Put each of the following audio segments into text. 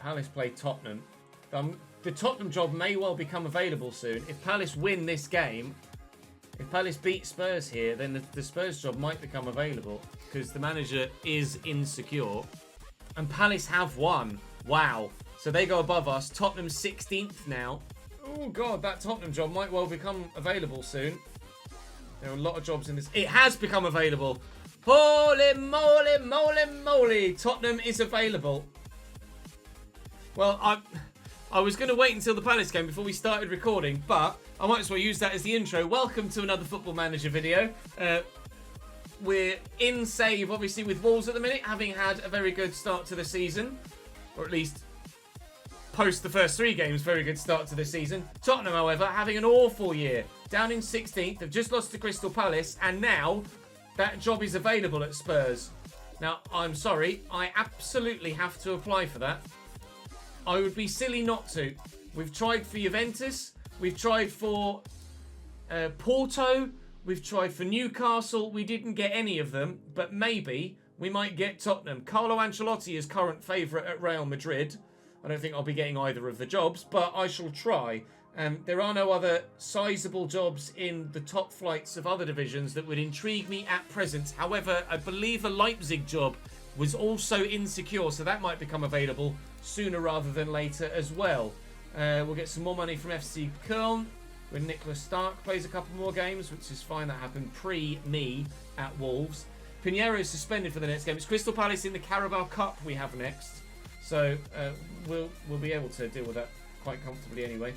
Palace play Tottenham. The Tottenham job may well become available soon. If Palace win this game, if Palace beat Spurs here, then the Spurs job might become available because the manager is insecure. And Palace have won. Wow. So they go above us. Tottenham 16th now. Oh, God, that Tottenham job might well become available soon. There are a lot of jobs in this. It has become available. Holy moly, moly, moly. Tottenham is available. Well, I was going to wait until the Palace game before we started recording, but I might as well use that as the intro. Welcome to another Football Manager video. We're in save, obviously, with Wolves at the minute, having had a very good start to the season. Or at least, post the first 3 games, very good start to the season. Tottenham, however, having an awful year. Down in 16th, they've just lost to Crystal Palace, and now that job is available at Spurs. Now, I'm sorry, I absolutely have to apply for that. I would be silly not to. We've tried for Juventus, we've tried for Porto, we've tried for Newcastle. We didn't get any of them, but maybe we might get Tottenham. Carlo Ancelotti is current favourite at Real Madrid. I don't think I'll be getting either of the jobs, but I shall try. There are no other sizable jobs in the top flights of other divisions that would intrigue me at present. However, I believe a Leipzig job was also insecure, so that might become available sooner rather than later as well. We'll get some more money from FC Köln when Nicholas Stark plays a couple more games, which is fine. That happened pre-me at Wolves. Pinheiro is suspended for the next game. It's Crystal Palace in the Carabao Cup we have next. So we'll be able to deal with that quite comfortably anyway.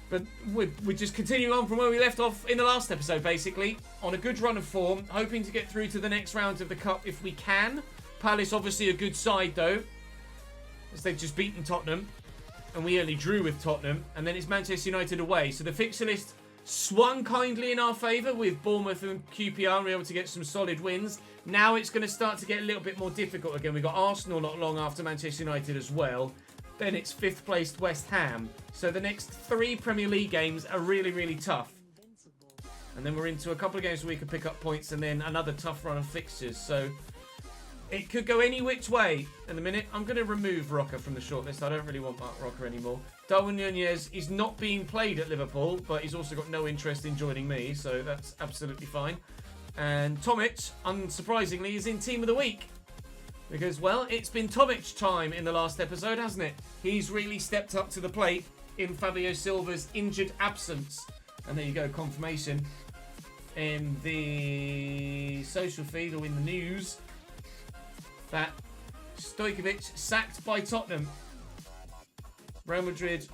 But we're just continuing on from where we left off in the last episode, basically. On a good run of form, hoping to get through to the next round of the Cup if we can. Palace obviously a good side though, as they've just beaten Tottenham. And we only drew with Tottenham. And then it's Manchester United away. So the fixture list swung kindly in our favour with Bournemouth and QPR. And we were able to get some solid wins. Now it's going to start to get a little bit more difficult again. We've got Arsenal not long after Manchester United as well. Then it's 5th placed West Ham. So the next 3 Premier League games are really, really tough. And then we're into a couple of games where we can pick up points and then another tough run of fixtures. So it could go any which way in a minute. I'm going to remove Roca from the shortlist. I don't really want Mark Roca anymore. Darwin Nunez is not being played at Liverpool, but he's also got no interest in joining me. So that's absolutely fine. And Tomic, unsurprisingly, is in Team of the Week. Because, well, it's been Tomic time in the last episode, hasn't it? He's really stepped up to the plate in Fabio Silva's injured absence. And there you go, confirmation in the social feed or in the news that Stojkovic sacked by Tottenham. Real Madrid,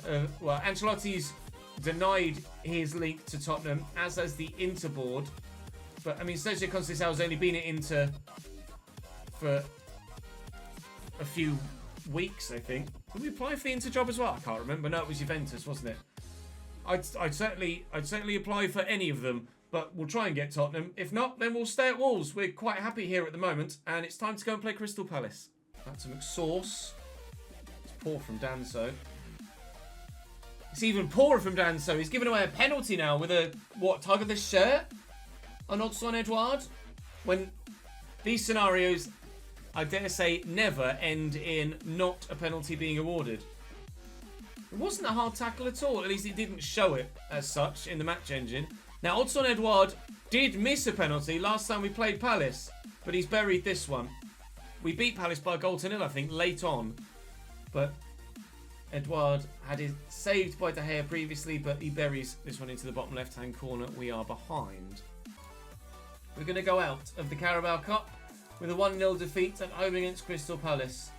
Ancelotti's denied his link to Tottenham, as has the Inter board. But, I mean, Sergio Conceição's only been at Inter for a few weeks, I think. Did we apply for the Inter job as well? I can't remember. No, it was Juventus, wasn't it? I'd certainly apply for any of them, but we'll try and get Tottenham. If not, then we'll stay at Wolves. We're quite happy here at the moment, and it's time to go and play Crystal Palace. That's a McSauce. It's poor from Danso. It's even poorer from Danso. He's given away a penalty now with a, tug of the shirt on Odsonne Edouard. When these scenarios, I dare say, never end in not a penalty being awarded. It wasn't a hard tackle at all. At least it didn't show it as such in the match engine. Now, Odsonne Edouard did miss a penalty last time we played Palace, but he's buried this one. We beat Palace by a goal to nil, I think, late on. But Edouard had it saved by De Gea previously, but he buries this one into the bottom left-hand corner. We are behind. We're going to go out of the Carabao Cup with a 1-0 defeat at home against Crystal Palace.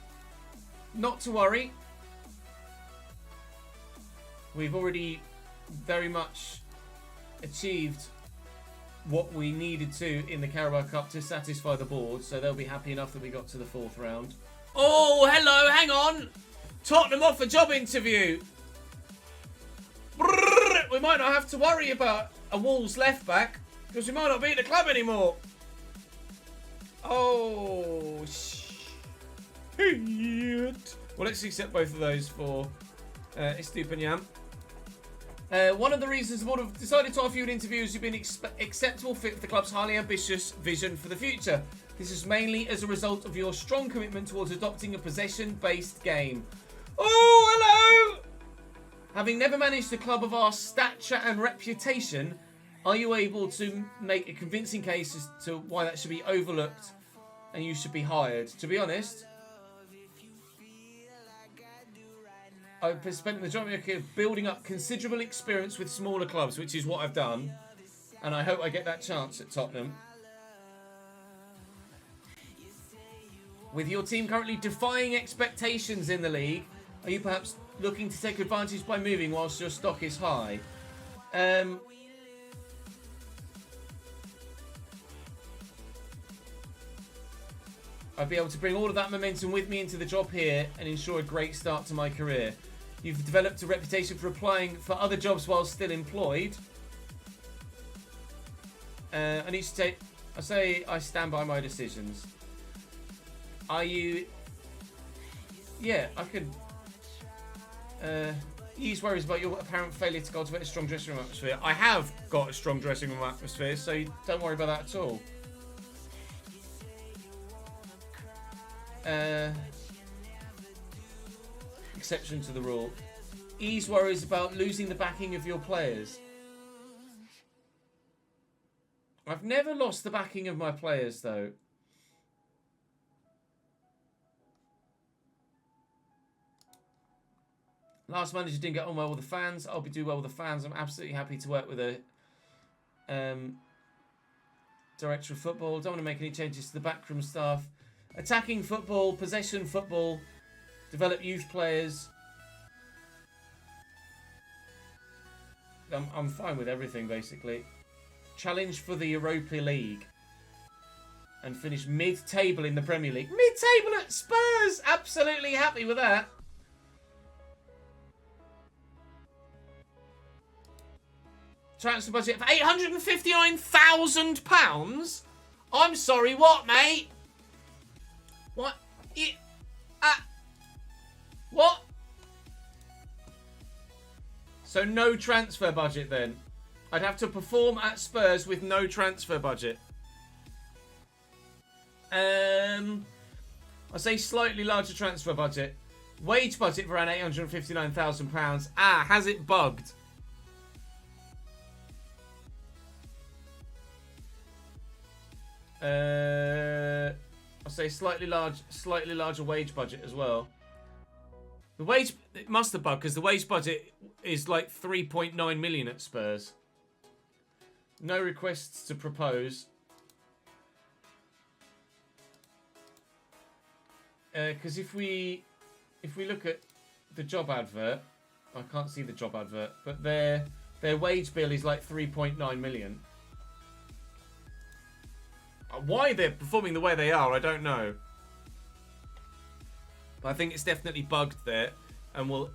Not to worry. We've already very much achieved what we needed to in the Carabao Cup to satisfy the board, so they'll be happy enough that we got to the 4th round. Oh, hello, hang on! Tottenham off a job interview! Brrr, we might not have to worry about a Wolves left-back, because we might not be at the club anymore. Oh, shit. Well, let's accept both of those for Estupinian. One of the reasons the board have decided to offer you an interview is you've been acceptable fit for the club's highly ambitious vision for the future. This is mainly as a result of your strong commitment towards adopting a possession-based game. Oh, hello! Having never managed a club of our stature and reputation, are you able to make a convincing case as to why that should be overlooked and you should be hired? To be honest, I've spent the majority of my career building up considerable experience with smaller clubs, which is what I've done. And I hope I get that chance at Tottenham. With your team currently defying expectations in the league, are you perhaps looking to take advantage by moving whilst your stock is high? I'd be able to bring all of that momentum with me into the job here and ensure a great start to my career. You've developed a reputation for applying for other jobs while still employed. I need to take... I say I stand by my decisions. Are you... Yeah, I could... Use worries about your apparent failure to cultivate a strong dressing room atmosphere. I have got a strong dressing room atmosphere, so don't worry about that at all. Exception to the rule. Ease worries about losing the backing of your players. I've never lost the backing of my players, though. Last manager didn't get on well with the fans. I'll be doing well with the fans. I'm absolutely happy to work with a director of football. Don't want to make any changes to the backroom staff. Attacking football, possession football, develop youth players. I'm fine with everything, basically. Challenge for the Europa League. And finish mid-table in the Premier League. Mid-table at Spurs! Absolutely happy with that. Transfer budget for £859,000? I'm sorry, what, mate? What? What? So no transfer budget then. I'd have to perform at Spurs with no transfer budget. I'll say slightly larger transfer budget. Wage budget for around £859,000. Ah, has it bugged? I'll say slightly larger wage budget as well. The wage, it must have bugged because the wage budget is like 3.9 million at Spurs. No requests to propose. Because if we look at the job advert, I can't see the job advert, but their wage bill is like 3.9 million. Why they're performing the way they are, I don't know. But I think it's definitely bugged there, and we'll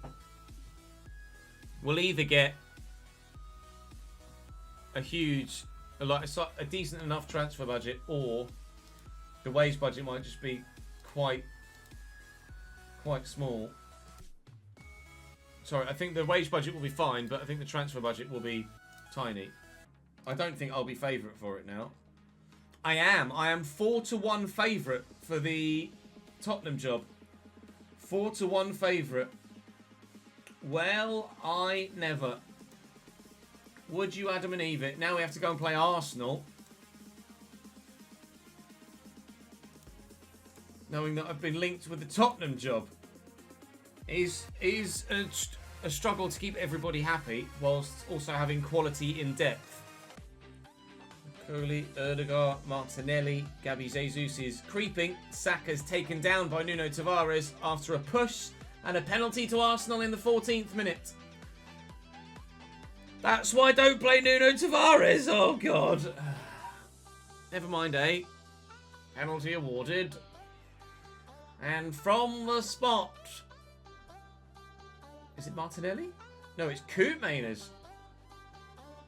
either get a decent enough transfer budget, or the wage budget might just be quite small. Sorry, I think the wage budget will be fine, but I think the transfer budget will be tiny. I don't think I'll be favourite for it now. I am 4-1 favourite for the Tottenham job. 4-1 favourite. Well, I never. Would you, Adam and Eve it? Now we have to go and play Arsenal. Knowing that I've been linked with the Tottenham job is a struggle to keep everybody happy whilst also having quality in depth. Coley, Erdegaard, Martinelli, Gabby Jesus is creeping. Saka's taken down by Nuno Tavares after a push and a penalty to Arsenal in the 14th minute. That's why I don't play Nuno Tavares. Oh, God. Never mind, eh? Penalty awarded. And from the spot. Is it Martinelli? No, it's Koopmeiners.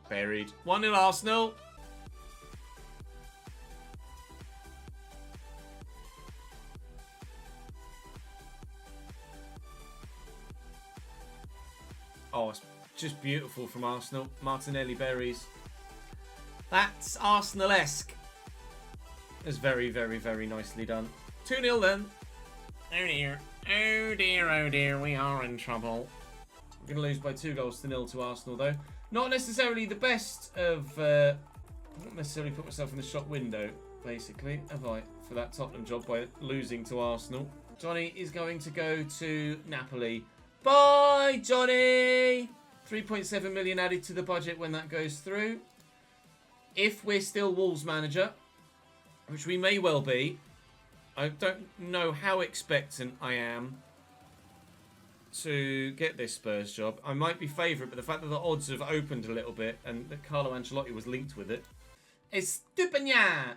Buried. 1-0 Arsenal. Oh, it's just beautiful from Arsenal. Martinelli berries. That's Arsenal-esque. It's very, very, very nicely done. 2-0 then. Oh dear. Oh dear, oh dear. We are in trouble. We're going to lose by 2-0 to Arsenal, though. Not necessarily the best of... not necessarily put myself in the shop window, basically, have I, for that Tottenham job by losing to Arsenal. Johnny is going to go to Napoli. Bye, Johnny! 3.7 million added to the budget when that goes through. If we're still Wolves manager, which we may well be, I don't know how expectant I am to get this Spurs job. I might be favourite, but the fact that the odds have opened a little bit and that Carlo Ancelotti was linked with it. Estupenda!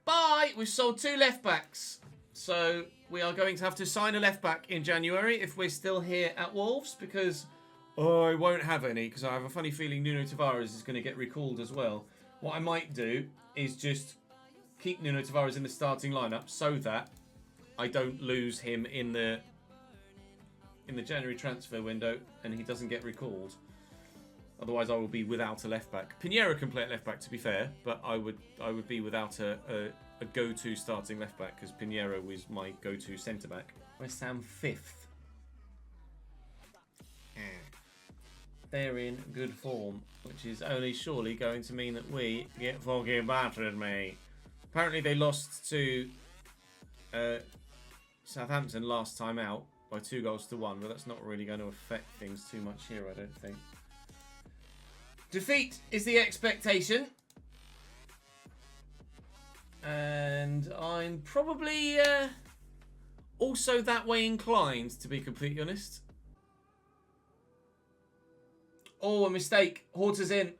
Bye! We've sold 2 left-backs. So we are going to have to sign a left-back in January if we're still here at Wolves, because I won't have any, because I have a funny feeling Nuno Tavares is going to get recalled as well. What I might do is just keep Nuno Tavares in the starting lineup so that I don't lose him in the January transfer window and he doesn't get recalled. Otherwise, I will be without a left back. Pinheiro can play at left back, to be fair, but I would be without a go-to starting left back, because Pinheiro was my go-to centre back. West Ham 5th. They're in good form, which is only surely going to mean that we get fucking battered, mate. Apparently, they lost to Southampton last time out by 2-1, but that's not really going to affect things too much here, I don't think. Defeat is the expectation. And I'm probably also that way inclined, to be completely honest. Oh, a mistake. Horta's in.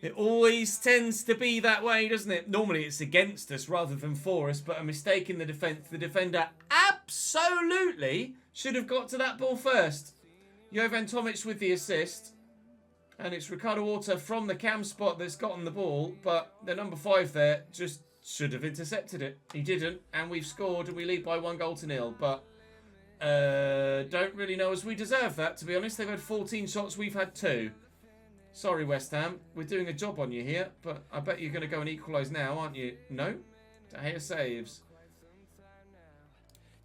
It always tends to be that way, doesn't it? Normally it's against us rather than for us, but a mistake in the defence. The defender absolutely should have got to that ball first. Jovan Tomic with the assist. And it's Ricardo Horta from the cam spot that's gotten the ball, but the number 5 there just should have intercepted it. He didn't, and we've scored and we lead by 1-0, but don't really know as we deserve that, to be honest. They've had 14 shots, we've had 2. Sorry, West Ham. We're doing a job on you here, but I bet you're going to go and equalise now, aren't you? No? De Gea saves.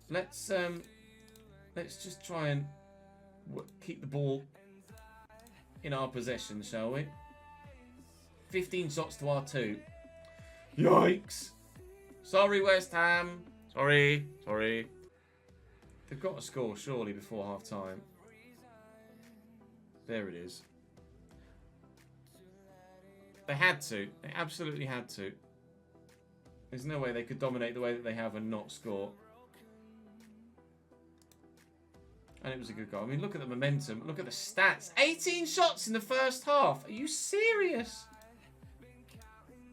Let's just try and keep the ball in our possession, shall we? 15 shots to our 2. Yikes! Sorry, West Ham. Sorry. They've got to score, surely, before half-time. There it is. They had to. They absolutely had to. There's no way they could dominate the way that they have and not score. And it was a good goal. I mean, look at the momentum. Look at the stats. 18 shots in the first half. Are you serious?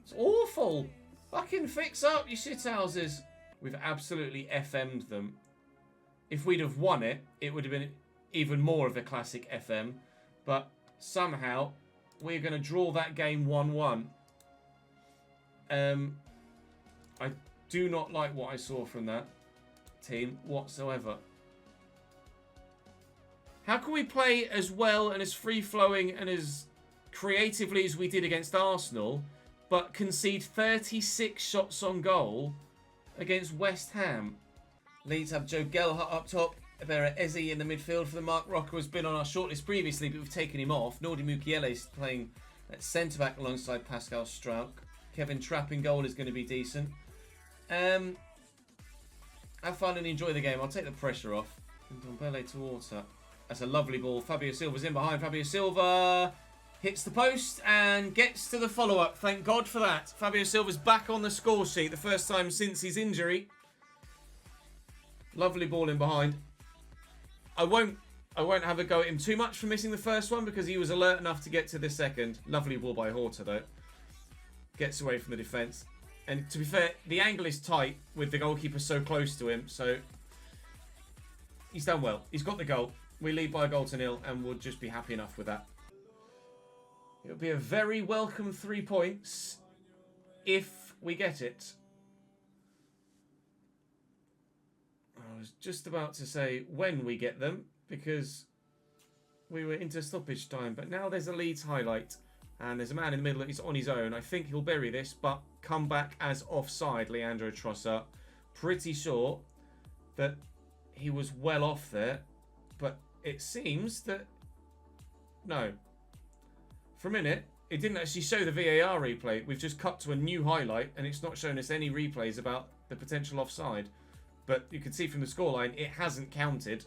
It's awful. Fucking fix up, you shithouses. We've absolutely FM'd them. If we'd have won it, it would have been even more of a classic FM. But somehow, we're going to draw that game 1-1. I do not like what I saw from that team whatsoever. How can we play as well and as free-flowing and as creatively as we did against Arsenal, but concede 36 shots on goal against West Ham? Leeds have Joe Gelhardt up top. Ebere Eze in the midfield for the Mark Rocker has been on our shortlist previously, but we've taken him off. Nordi Mukiele is playing at centre-back alongside Pascal Struijk. Kevin Trapp in goal is going to be decent. Have fun and enjoy the game. I'll take the pressure off. Ndombele towards her. That's a lovely ball. Fabio Silva's in behind. Fabio Silva hits the post and gets to the follow-up. Thank God for that. Fabio Silva's back on the score sheet. The first time since his injury. Lovely ball in behind. I won't have a go at him too much for missing the first one because he was alert enough to get to the second. Lovely ball by Horta, though. Gets away from the defence. And to be fair, the angle is tight with the goalkeeper so close to him. So he's done well. He's got the goal. We lead by 1-0 and we'll just be happy enough with that. It'll be a very welcome 3 points if we get it. I was just about to say when we get them because we were into stoppage time. But now there's a Leeds highlight and there's a man in the middle that is on his own. I think he'll bury this, but come back as offside, Leandro Trossard. Pretty sure that he was well off there, but it seems that no. For a minute, it didn't actually show the VAR replay. We've just cut to a new highlight, and it's not showing us any replays about the potential offside. But you can see from the scoreline, it hasn't counted.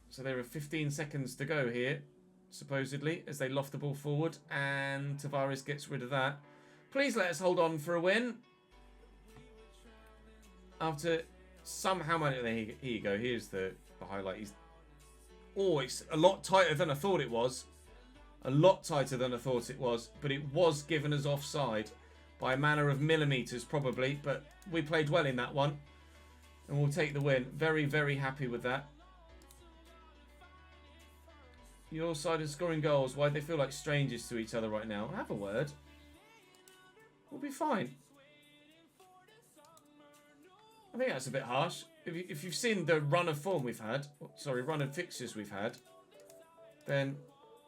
So there are 15 seconds to go here, supposedly, as they loft the ball forward, and Tavares gets rid of that. Please let us hold on for a win. After somehow managing... Here you go. Here's the highlight. Oh, it's a lot tighter than I thought it was. A lot tighter than I thought it was. But it was given as offside by a matter of millimetres, probably. But we played well in that one. And we'll take the win. Very, very happy with that. Your side is scoring goals. Why do they feel like strangers to each other right now? Have a word. We'll be fine. I think that's a bit harsh. If you've seen the run of form we've had, sorry, run of fixtures we've had, then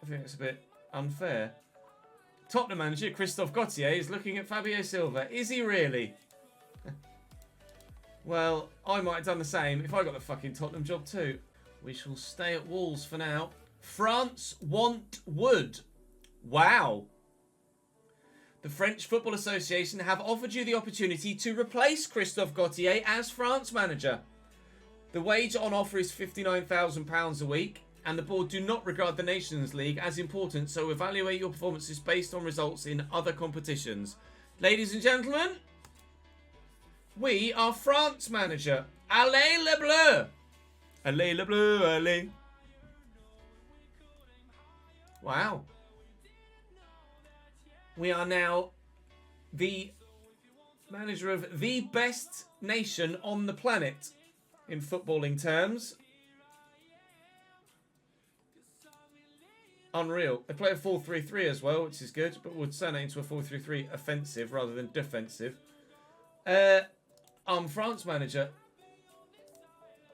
I think it's a bit unfair. Tottenham manager Christophe Gauthier is looking at Fabio Silva. Is he really? Well, I might have done the same if I got the fucking Tottenham job too. We shall stay at Wolves for now. France want Wood. Wow. The French Football Association have offered you the opportunity to replace Christophe Gauthier as France manager. The wage on offer is £59,000 a week, and the board do not regard the Nations League as important, so evaluate your performances based on results in other competitions. Ladies and gentlemen, we are France manager. Allez les bleus! Allez les bleus, allez. Wow. We are now the manager of the best nation on the planet in footballing terms. Unreal. They play a 4-3-3 as well, which is good, but would turn it into a 4-3-3 offensive rather than defensive. I'm France manager.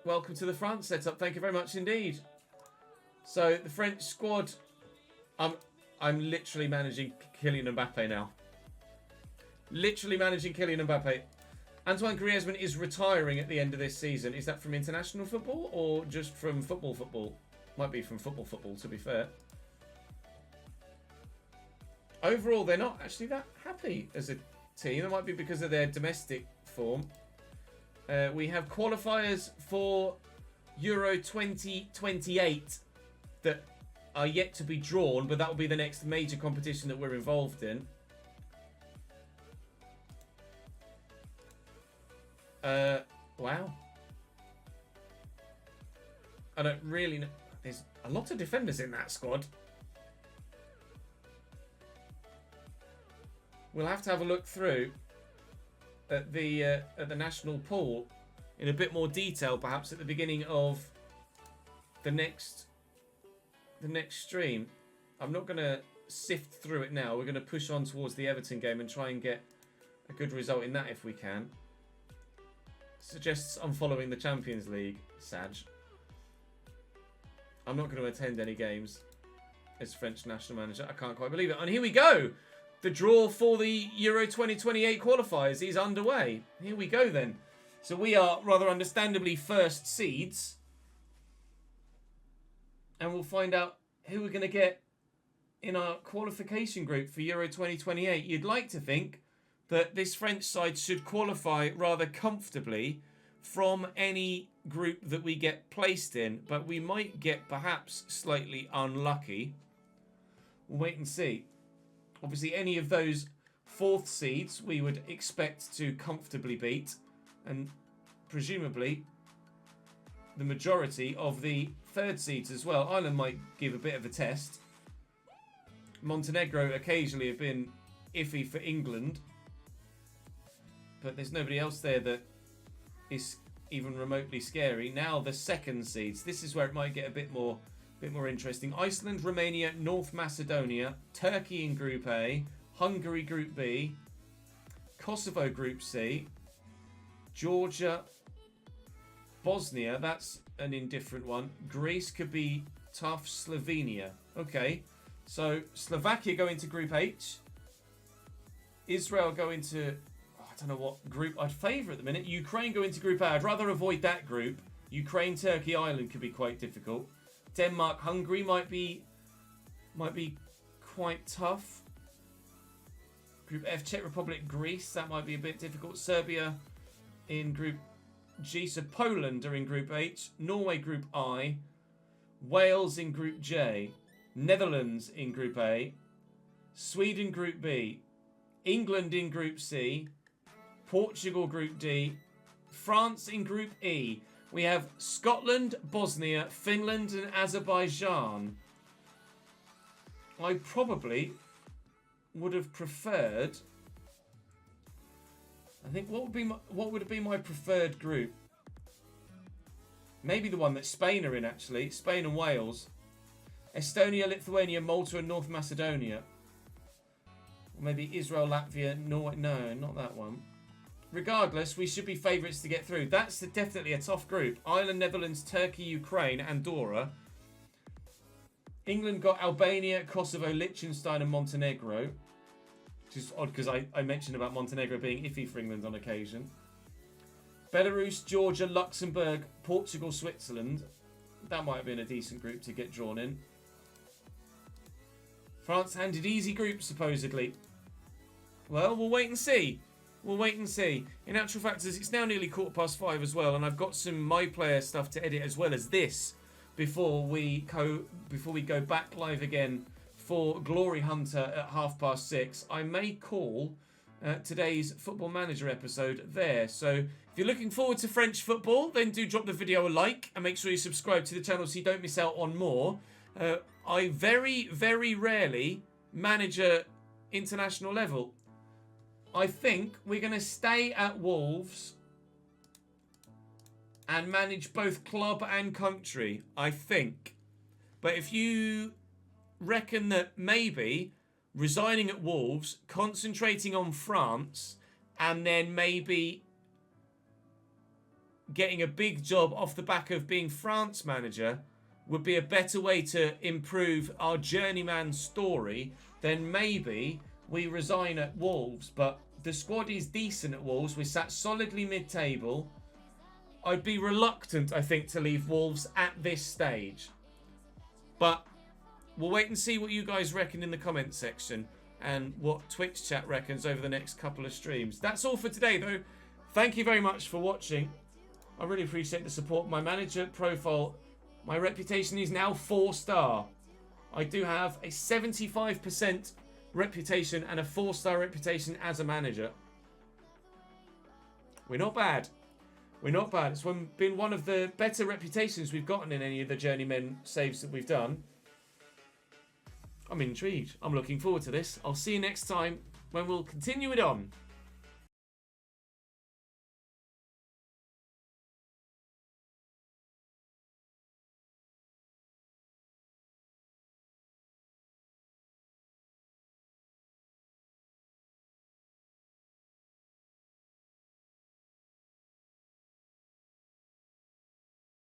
Welcome to the France setup. Thank you very much indeed. So the French squad... I'm literally managing Kylian Mbappe now. Literally managing Kylian Mbappe. Antoine Griezmann is retiring at the end of this season. Is that from international football or just from football? Might be from football, to be fair. Overall, they're not actually that happy as a team. It might be because of their domestic form. We have qualifiers for Euro 2028 that are yet to be drawn, but that will be the next major competition that we're involved in. Wow. I don't really know. There's a lot of defenders in that squad. We'll have to have a look through at the national pool in a bit more detail, perhaps at the beginning of the next stream. I'm not going to sift through it now. We're going to push on towards the Everton game and try and get a good result in that if we can. Suggests unfollowing the Champions League, Sag. I'm not going to attend any games as French national manager. I can't quite believe it. And here we go. The draw for the Euro 2028 qualifiers is underway. Here we go then. So we are rather understandably first seeds. And we'll find out who we're going to get in our qualification group for Euro 2028. You'd like to think that this French side should qualify rather comfortably from any group that we get placed in, but we might get perhaps slightly unlucky. We'll wait and see. Obviously, any of those fourth seeds we would expect to comfortably beat, and presumably the majority of the third seeds as well. Ireland might give a bit of a test. Montenegro occasionally have been iffy for England, but there's nobody else there that is even remotely scary. Now the second seeds. This is where it might get a bit more interesting. Iceland, Romania, North Macedonia, Turkey in Group A, Hungary Group B, Kosovo Group C, Georgia, Bosnia, that's an indifferent one. Greece could be tough. Slovenia. Okay, so Slovakia go into Group H. Israel go into... I don't know what group I'd favour at the minute. Ukraine go into Group A. I'd rather avoid that group. Ukraine, Turkey, Ireland could be quite difficult. Denmark, Hungary might be quite tough. Group F, Czech Republic, Greece. That might be a bit difficult. Serbia in Group G. So Poland are in Group H. Norway, Group I. Wales in Group J. Netherlands in Group A. Sweden, Group B. England in Group C. Portugal, Group D. France in Group E. We have Scotland, Bosnia, Finland and Azerbaijan. I probably would have preferred... I think what would have been my preferred group? Maybe the one that Spain are in, actually. Spain and Wales. Estonia, Lithuania, Malta and North Macedonia. Or maybe Israel, Latvia, Norway. No, not that one. Regardless, we should be favourites to get through. That's definitely a tough group. Ireland, Netherlands, Turkey, Ukraine, Andorra. England got Albania, Kosovo, Liechtenstein and Montenegro. Which is odd because I mentioned about Montenegro being iffy for England on occasion. Belarus, Georgia, Luxembourg, Portugal, Switzerland. That might have been a decent group to get drawn in. France handed easy group, supposedly. Well, we'll wait and see. We'll wait and see. In actual fact, it's now nearly 5:15 as well, and I've got some My Player stuff to edit as well as this before we go back live again for Glory Hunter at 6:30. I may call today's Football Manager episode there. So if you're looking forward to French football, then do drop the video a like and make sure you subscribe to the channel so you don't miss out on more. I very, very rarely manage at international level. I think we're going to stay at Wolves and manage both club and country, I think. But if you reckon that maybe resigning at Wolves, concentrating on France, and then maybe getting a big job off the back of being France manager would be a better way to improve our journeyman story, then maybe we resign at Wolves. But the squad is decent at Wolves. We're sat solidly mid-table. I'd be reluctant, I think, to leave Wolves at this stage. But we'll wait and see what you guys reckon in the comment section and what Twitch chat reckons over the next couple of streams. That's all for today, though. Thank you very much for watching. I really appreciate the support. My manager profile, my reputation is now 4-star. I do have a 75% reputation and a 4-star reputation as a manager. We're not bad. We're not bad. It's been one of the better reputations we've gotten in any of the journeyman saves that we've done. I'm intrigued. I'm looking forward to this. I'll see you next time when we'll continue it on.